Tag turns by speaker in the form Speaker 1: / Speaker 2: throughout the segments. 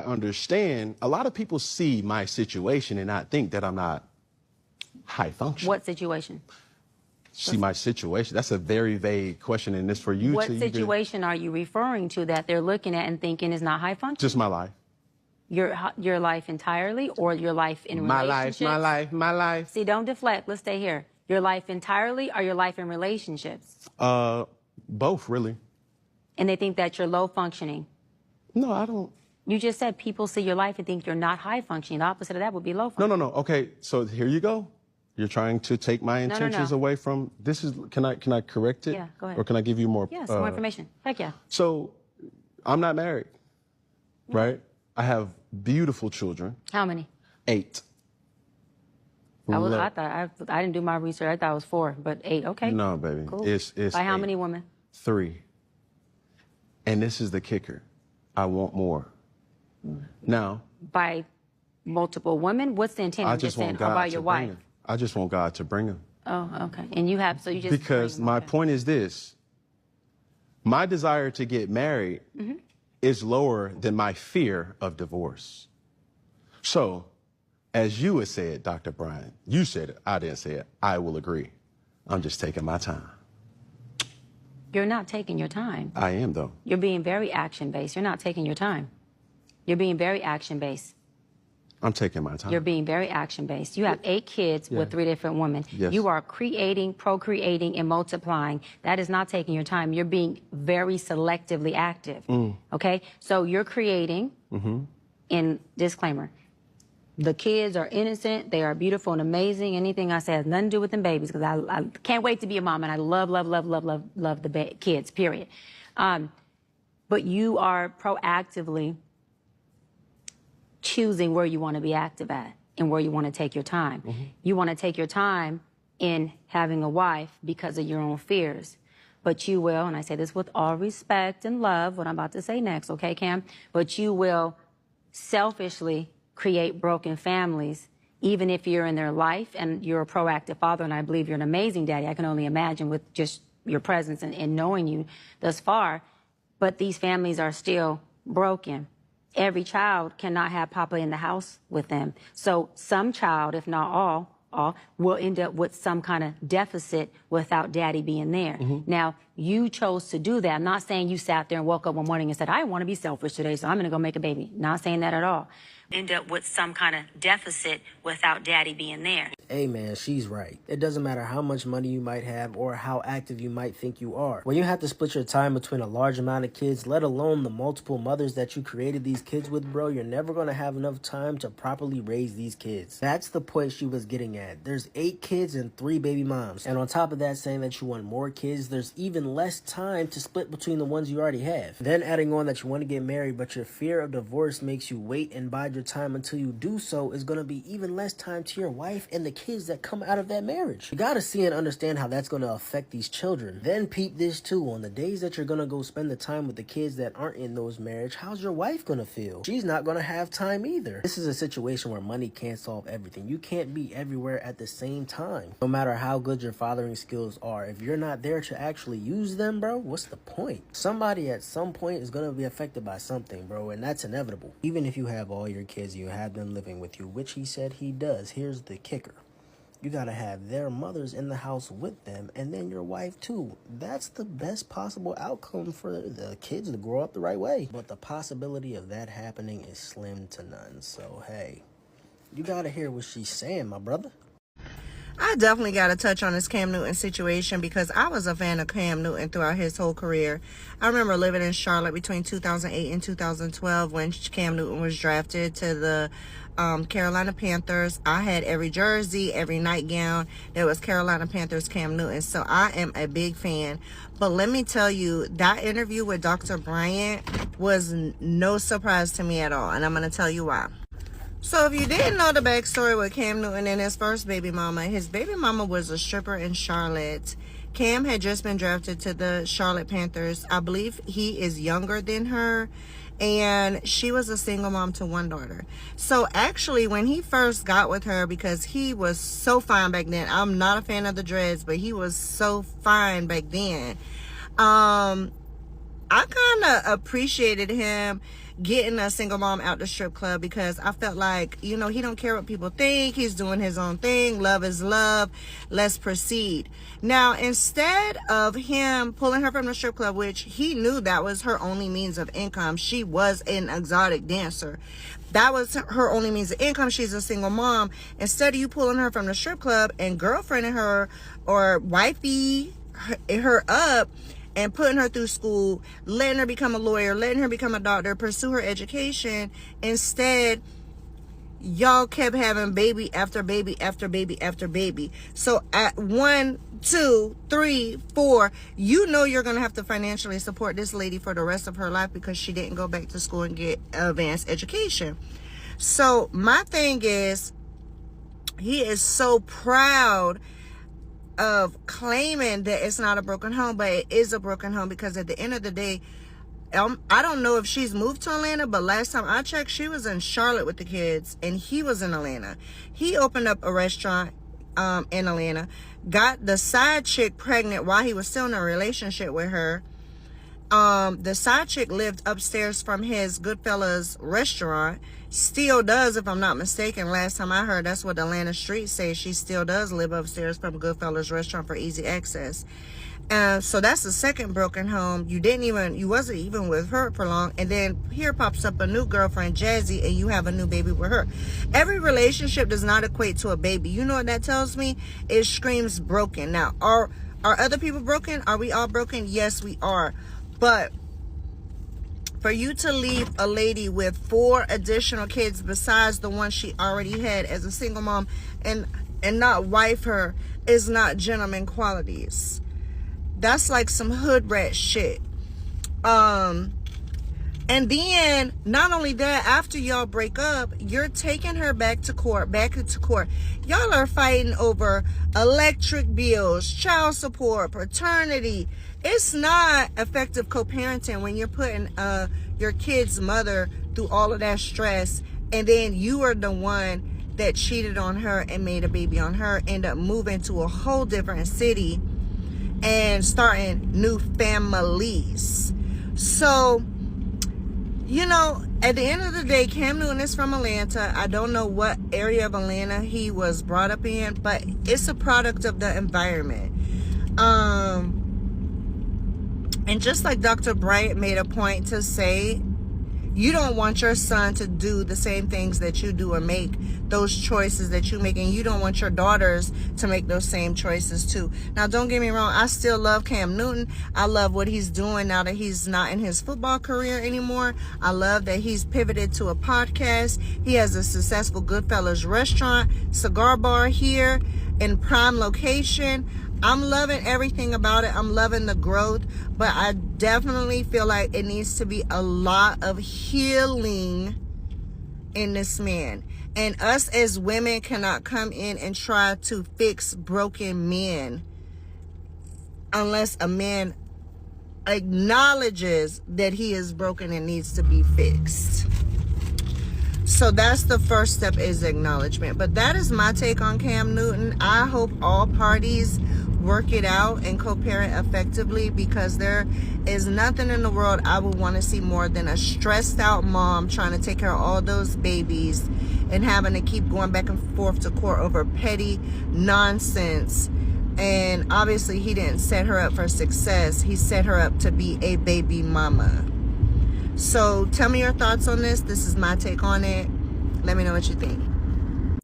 Speaker 1: understand, a lot of people see my situation and not think that I'm not high function.
Speaker 2: What situation?
Speaker 1: See my situation. That's a very vague question, and this for you.
Speaker 2: What situation are you referring to that they're looking at and thinking is not high function?
Speaker 1: Just my life.
Speaker 2: Your life entirely, or your life in relationships?
Speaker 1: My life.
Speaker 2: See, don't deflect. Let's stay here. Your life entirely, or your life in relationships?
Speaker 1: Both, really.
Speaker 2: And they think that you're low functioning.
Speaker 1: No, I don't.
Speaker 2: You just said people see your life and think you're not high functioning. The opposite of that would be low functioning.
Speaker 1: No. Okay, so here you go. You're trying to take my intentions away from this. Can I correct it?
Speaker 2: Yeah, go ahead.
Speaker 1: Or can I give you more?
Speaker 2: Yes, more information. Heck yeah.
Speaker 1: So, I'm not married, right? I have beautiful children.
Speaker 2: How many?
Speaker 1: 8.
Speaker 2: I didn't do my research. I thought it was 4, but 8. Okay.
Speaker 1: No, baby.
Speaker 2: Cool.
Speaker 1: It's
Speaker 2: by how
Speaker 1: 8.
Speaker 2: many women?
Speaker 1: 3. And this is the kicker. I want more. Now.
Speaker 2: By multiple women? What's the intent?
Speaker 1: I just want God
Speaker 2: about
Speaker 1: to
Speaker 2: your
Speaker 1: bring
Speaker 2: wife?
Speaker 1: him. I just want God to bring him.
Speaker 2: Oh, okay. And you have, so you just.
Speaker 1: Because my point is this. My desire to get married is lower than my fear of divorce. So, as you had said, Dr. Bryant, you said it, I didn't say it, I will agree. I'm just taking my time.
Speaker 2: You're not taking your time.
Speaker 1: I am, though.
Speaker 2: You're being very action-based. You're not taking your time. You're being very action-based.
Speaker 1: I'm taking my time.
Speaker 2: You're being very action-based. You have 8 kids with 3 different women.
Speaker 1: Yes.
Speaker 2: You are creating, procreating, and multiplying. That is not taking your time. You're being very selectively active. Okay? So you're creating, in disclaimer, the kids are innocent, they are beautiful and amazing. Anything I say has nothing to do with them babies, because I can't wait to be a mom, and I love the kids, period. But you are proactively choosing where you want to be active at and where you want to take your time. You want to take your time in having a wife because of your own fears. But you will, and I say this with all respect and love, what I'm about to say next, okay, Cam? But you will selfishly create broken families, even if you're in their life and you're a proactive father, and I believe you're an amazing daddy. I can only imagine with just your presence and knowing you thus far. But these families are still broken. Every child cannot have Papa in the house with them. So some child, if not all, will end up with some kind of deficit without daddy being there. Now, you chose to do that. I'm not saying you sat there and woke up one morning and said, I want to be selfish today, so I'm going to go make a baby. Not saying that at all. End up with some kind of deficit without daddy being there.
Speaker 3: Hey man, she's right. It doesn't matter how much money you might have or how active you might think you are. When you have to split your time between a large amount of kids, let alone the multiple mothers that you created these kids with, bro, you're never going to have enough time to properly raise these kids. That's the point she was getting at. There's 8 kids and 3 baby moms. And on top of that, saying that you want more kids, there's even less time to split between the ones you already have. Then adding on that you want to get married, but your fear of divorce makes you wait and bide your time until you do so, is going to be even less time to your wife and the kids that come out of that marriage. You gotta see and understand how that's gonna affect these children. Then peep this too, on the days that you're gonna go spend the time with the kids that aren't in those marriage, how's your wife gonna feel? She's not gonna have time either. This is a situation where money can't solve everything. You can't be everywhere at the same time. No matter how good your fathering skills are, if you're not there to actually use them, bro, what's the point? Somebody at some point is gonna be affected by something, bro, and that's inevitable. Even if you have all your kids, you have them living with you, which he said he does. Here's the kicker. You gotta have their mothers in the house with them, and then your wife too. That's the best possible outcome for the kids to grow up the right way. But the possibility of that happening is slim to none. So, hey, you gotta hear what she's saying, my brother.
Speaker 4: I definitely got to touch on this Cam Newton situation, because I was a fan of Cam Newton throughout his whole career. I remember living in Charlotte between 2008 and 2012 when Cam Newton was drafted to the Carolina Panthers. I had every jersey, every nightgown that was Carolina Panthers Cam Newton. So I am a big fan. But let me tell you, that interview with Dr. Bryant was no surprise to me at all. And I'm going to tell you why. So if you didn't know the backstory with Cam Newton and his first baby mama, his baby mama was a stripper in Charlotte. Cam had just been drafted to the Charlotte Panthers. I believe he is younger than her, and she was a single mom to 1 daughter. So actually, when he first got with her, because he was so fine back then, I'm not a fan of the dreads, but he was so fine back then, I kind of appreciated him. getting a single mom out the strip club, because I felt like, you know, he don't care what people think. He's doing his own thing. Love is love. Let's proceed. Now, instead of him pulling her from the strip club, which he knew that was her only means of income, she was an exotic dancer. That was her only means of income. She's a single mom. Instead of you pulling her from the strip club and girlfriending her or wifey her up and putting her through school, letting her become a lawyer, letting her become a doctor, pursue her education, instead, y'all kept having baby after baby after baby after baby. So at 1, 2, 3, 4, you know you're going to have to financially support this lady for the rest of her life because she didn't go back to school and get advanced education. So my thing is, he is so proud of claiming that it's not a broken home, but it is a broken home, because at the end of the day, I don't know if she's moved to Atlanta, but last time I checked, she was in Charlotte with the kids and he was in Atlanta. He opened up a restaurant in Atlanta, got the side chick pregnant while he was still in a relationship with her. The side chick lived upstairs from his Goodfellas restaurant, still does, if I'm not mistaken. Last time I heard, that's what Atlanta Street says. She still does live upstairs from Goodfellas restaurant for easy access. So that's the second broken home. You wasn't even with her for long, and then here pops up a new girlfriend, Jazzy, and you have a new baby with her. Every relationship does not equate to a baby. You know what that tells me? It screams broken. Now, are other people broken? Are we all broken? Yes, we are. But for you to leave a lady with 4 additional kids besides the one she already had as a single mom and not wife her is not gentleman qualities. That's like some hood rat shit. And then not only that, after y'all break up, you're taking her back into court. Y'all are fighting over electric bills, child support, paternity. It's not effective co-parenting when you're putting your kid's mother through all of that stress, and then you are the one that cheated on her and made a baby on her, end up moving to a whole different city and starting new families. So, you know, at the end of the day, Cam Newton is from Atlanta. I don't know what area of Atlanta he was brought up in, but it's a product of the environment. And just like Dr. Bryant made a point to say, you don't want your son to do the same things that you do or make those choices that you make, and you don't want your daughters to make those same choices too. Now, don't get me wrong, I still love Cam Newton. I love what he's doing now that he's not in his football career anymore. I love that he's pivoted to a podcast. He has a successful Goodfellas restaurant, cigar bar here in prime location. I'm loving everything about it. I'm loving the growth, but I definitely feel like it needs to be a lot of healing in this man. And us as women cannot come in and try to fix broken men unless a man acknowledges that he is broken and needs to be fixed. So that's the first step, is acknowledgement. But that is my take on Cam Newton. I hope all parties work it out and co-parent effectively, because there is nothing in the world I would want to see more than a stressed out mom trying to take care of all those babies and having to keep going back and forth to court over petty nonsense. And obviously he didn't set her up for success. He set her up to be a baby mama. So tell me your thoughts on this. This is my take on it. Let me know what you think.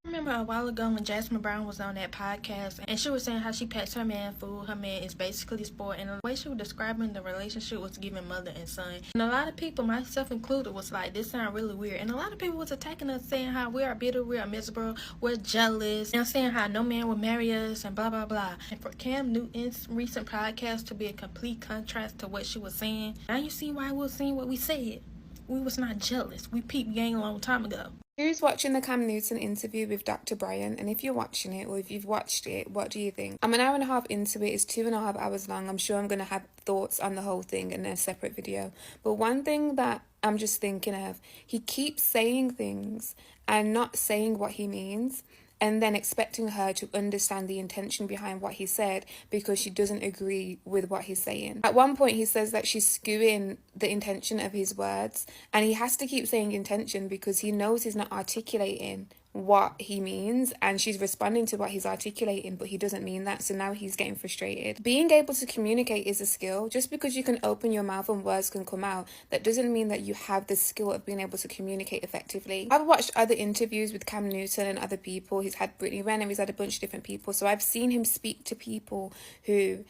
Speaker 5: Remember a while ago when Jasmine Brown was on that podcast and she was saying how she packs her man food, her man is basically spoiled, and the way she was describing the relationship was giving mother and son. And a lot of people, myself included, was like, this sounds really weird. And a lot of people was attacking us, saying how we are bitter, we are miserable, we're jealous, and saying how no man would marry us and blah blah blah. And for Cam Newton's recent podcast to be a complete contrast to what she was saying, now you see why we were saying what we said. We was not jealous. We peeped gang a long time ago.
Speaker 6: Who's watching the Cam Newton interview with Dr. Bryant? And if you're watching it, or if you've watched it, what do you think? I'm an hour and a half into it. It's 2.5 hours long. I'm sure I'm going to have thoughts on the whole thing in a separate video. But one thing that I'm just thinking of, he keeps saying things and not saying what he means. and then expecting her to understand the intention behind what he said because she doesn't agree with what he's saying. At one point, he says that she's skewing the intention of his words, and he has to keep saying intention because he knows he's not articulating what he means, and she's responding to what he's articulating, but he doesn't mean that, so now he's getting frustrated. Being able to communicate is a skill. Just because you can open your mouth and words can come out, that doesn't mean that you have the skill of being able to communicate effectively. I've watched other interviews with Cam Newton and other people. He's had Brittany Renner, he's had a bunch of different people, so I've seen him speak to people who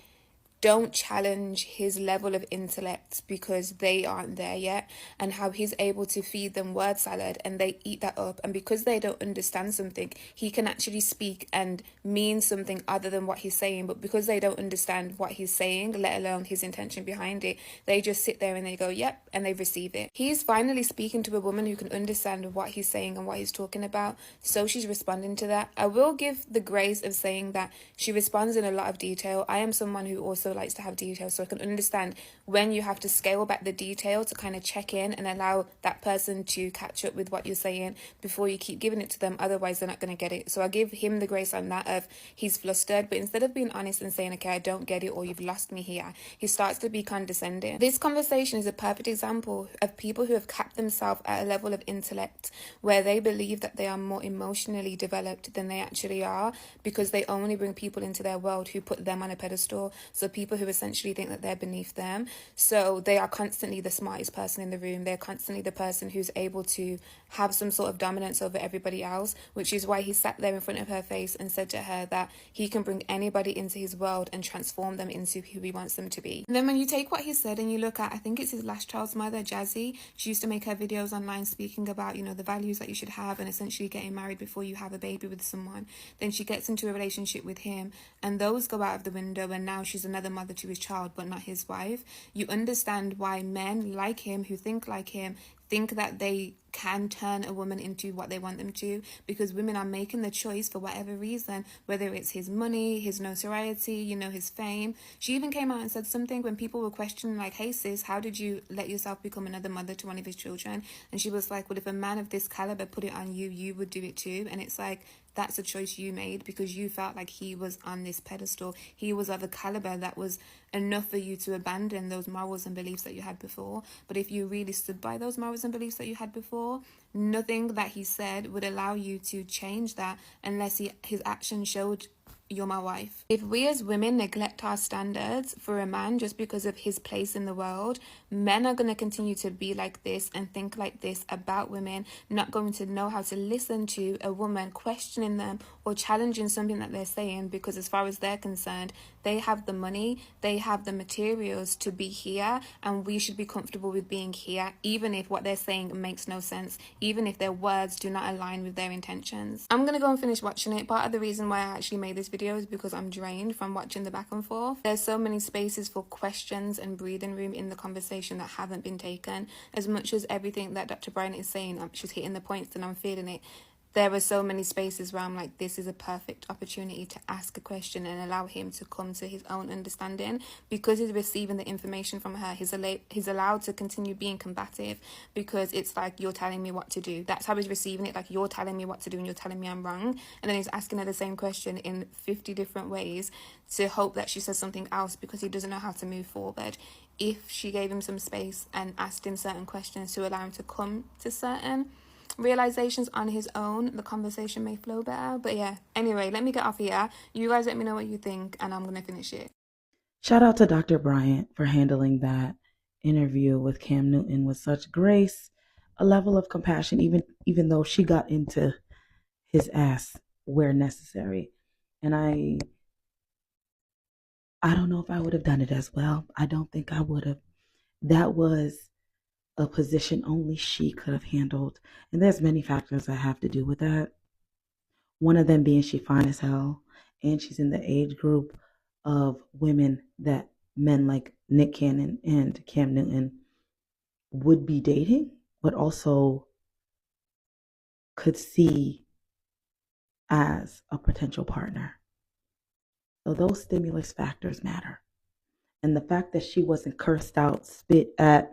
Speaker 6: don't challenge his level of intellect because they aren't there yet, and how he's able to feed them word salad and they eat that up, and because they don't understand something, he can actually speak and mean something other than what he's saying, but because they don't understand what he's saying, let alone his intention behind it, they just sit there and they go yep, and they receive it. He's finally speaking to a woman who can understand what he's saying and what he's talking about, so she's responding to that. I will give the grace of saying that she responds in a lot of detail. I am someone who also likes to have detail, so I can understand when you have to scale back the detail to kind of check in and allow that person to catch up with what you're saying before you keep giving it to them, otherwise they're not going to get it. So I give him the grace on that of he's flustered, but instead of being honest and saying, okay, I don't get it, or you've lost me here, he starts to be condescending. This conversation is a perfect example of people who have capped themselves at a level of intellect where they believe that they are more emotionally developed than they actually are, because they only bring people into their world who put them on a pedestal, so people who essentially think that they're beneath them. So they are constantly the smartest person in the room. They're constantly the person who's able to have some sort of dominance over everybody else, which is why he sat there in front of her face and said to her that he can bring anybody into his world and transform them into who he wants them to be. And then when you take what he said and you look at, I think it's his last child's mother, Jazzy, she used to make her videos online speaking about, you know, the values that you should have and essentially getting married before you have a baby with someone. Then she gets into a relationship with him and those go out of the window, and now she's another mother to his child but not his wife. You understand why men like him, who think like him, think that they can turn a woman into what they want them to, because women are making the choice for whatever reason, whether it's his money, his notoriety, you know, his fame. She even came out and said something when people were questioning, like, hey sis, how did you let yourself become another mother to one of his children? And she was like, well, if a man of this caliber put it on you, you would do it too. And it's like, that's a choice you made because you felt like he was on this pedestal. He was of a caliber that was enough for you to abandon those morals and beliefs that you had before. But if you really stood by those morals and beliefs that you had before, nothing that he said would allow you to change that unless his actions showed you're my wife. If we as women neglect our standards for a man just because of his place in the world, men are going to continue to be like this and think like this about women, not going to know how to listen to a woman questioning them or challenging something that they're saying, because as far as they're concerned, they have the money, they have the materials to be here, and we should be comfortable with being here, even if what they're saying makes no sense, even if their words do not align with their intentions. I'm going to go and finish watching it. Part of the reason why I actually made this video is because I'm drained from watching the back and forth. There's so many spaces for questions and breathing room in the conversation that haven't been taken. As much as everything that Dr. Bryant is saying, she's hitting the points and I'm feeling it. There are so many spaces where I'm like, this is a perfect opportunity to ask a question and allow him to come to his own understanding. Because he's receiving the information from her, he's allowed to continue being combative, because it's like, you're telling me what to do. That's how he's receiving it, like, you're telling me what to do and you're telling me I'm wrong. And then he's asking her the same question in 50 different ways to hope that she says something else, because he doesn't know how to move forward. If she gave him some space and asked him certain questions to allow him to come to certain realizations on his own, the conversation may flow better. But yeah, anyway, let me get off here. You guys let me know what you think and I'm gonna finish it.
Speaker 7: Shout out to Dr. Bryant for handling that interview with Cam Newton with such grace, a level of compassion, even though she got into his ass where necessary. And I don't know if I would have done it as well. I don't think I would have. That was a position only she could have handled. And there's many factors that have to do with that. One of them being she fine as hell, and she's in the age group of women that men like Nick Cannon and Cam Newton would be dating, but also could see as a potential partner. So those stimulus factors matter. And the fact that she wasn't cursed out, spit at,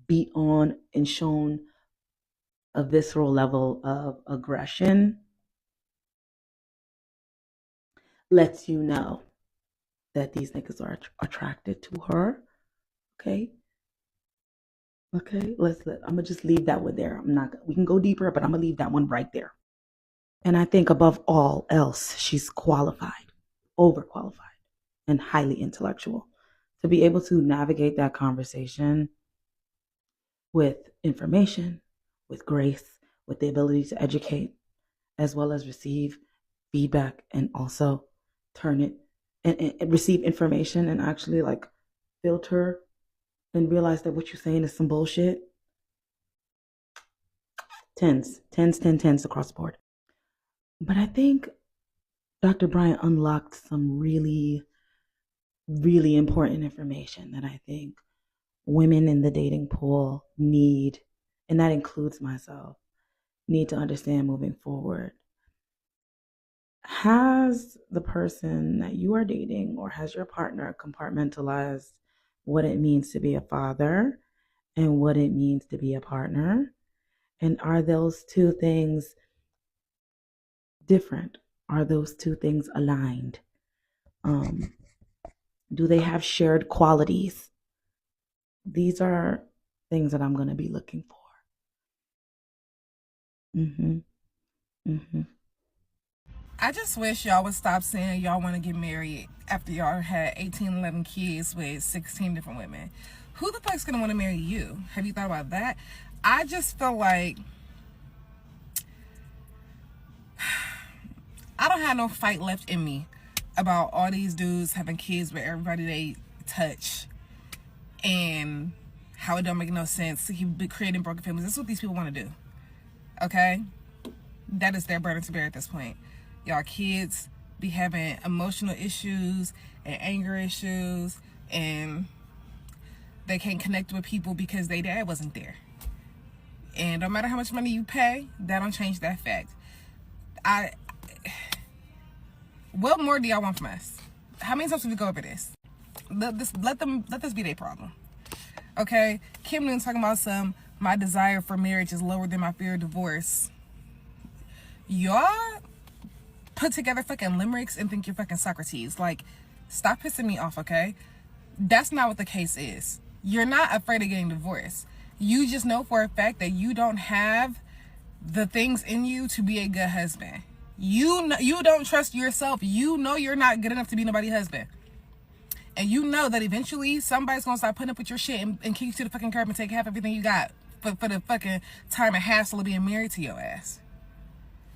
Speaker 7: beat on, and shown a visceral level of aggression lets you know that these niggas are attracted to her. Okay. Okay. I'm gonna just leave that one there. We can go deeper, but I'm gonna leave that one right there. And I think above all else, she's qualified, overqualified, and highly intellectual to be able to navigate that conversation with information, with grace, with the ability to educate, as well as receive feedback and also turn it and receive information and actually like filter and realize that what you're saying is some bullshit. Tens across the board. But I think Dr. Bryant unlocked some really, really important information that I think women in the dating pool need, and that includes myself, need to understand moving forward. Has the person that you are dating or has your partner compartmentalized what it means to be a father and what it means to be a partner? And are those two things different? Are those two things aligned? Do they have shared qualities? These are things that I'm going to be looking for.
Speaker 8: I just wish y'all would stop saying y'all want to get married after y'all had 18, 11 kids with 16 different women. Who the fuck's going to want to marry you? Have you thought about that? I just feel like I don't have no fight left in me about all these dudes having kids with everybody they touch and how it don't make no sense to keep creating broken families. This is what these people want to do. Okay? That is their burden to bear at this point. Y'all kids be having emotional issues and anger issues, and they can't connect with people because their dad wasn't there. And no matter how much money you pay, that don't change that fact. What more do y'all want from us? How many times do we go over this? Let this be their problem. Okay? Kim Newton talking about my desire for marriage is lower than my fear of divorce. Y'all put together fucking limericks and think you're fucking Socrates. Like, stop pissing me off, okay? That's not what the case is. You're not afraid of getting divorced. You just know for a fact that you don't have the things in you to be a good husband. You don't trust yourself. You know you're not good enough to be nobody's husband. And you know that eventually somebody's gonna start putting up with your shit and kick you to the fucking curb and take half everything you got for the fucking time and hassle of being married to your ass.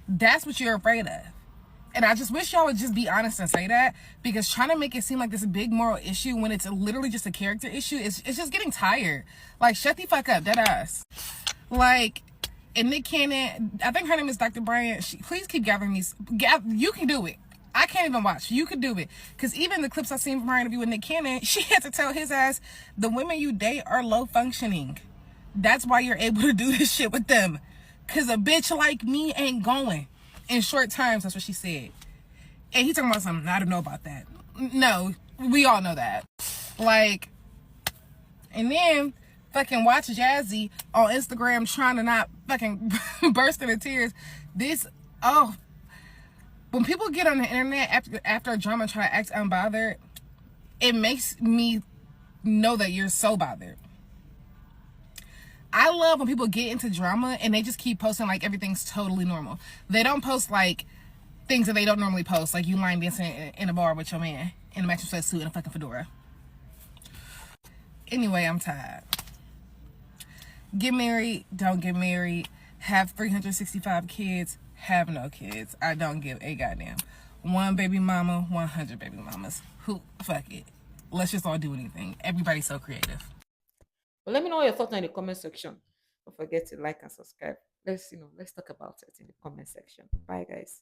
Speaker 8: That's what you're afraid of. And I just wish y'all would just be honest and say that, because trying to make it seem like this big moral issue when it's literally just a character issue, it's just getting tired. Like, shut the fuck up, dead ass. Like, and Nick Cannon, I think her name is Dr. Bryant, please keep gathering these. You can do it. I can't even watch. You could do it. Because even the clips I've seen from her interview with Nick Cannon, she had to tell his ass, the women you date are low functioning. That's why you're able to do this shit with them. Because a bitch like me ain't going. In short terms, that's what she said. And he talking about something, I don't know about that. No, we all know that. Like, and then fucking watch Jazzy on Instagram trying to not fucking burst into tears. When people get on the internet after a drama and try to act unbothered, it makes me know that you're so bothered. I love when people get into drama and they just keep posting like everything's totally normal. They don't post like things that they don't normally post, like you line dancing in a bar with your man in a matching sweatsuit and a fucking fedora. Anyway, I'm tired. Get married, don't get married. Have 365 kids, have no kids. I don't give a goddamn. 1 baby mama, 100 baby mamas. Fuck it. Let's just all do anything. Everybody's so creative.
Speaker 9: Well, let me know your thoughts in the comment section. Don't forget to like and subscribe. Let's talk about it in the comment section. Bye, guys.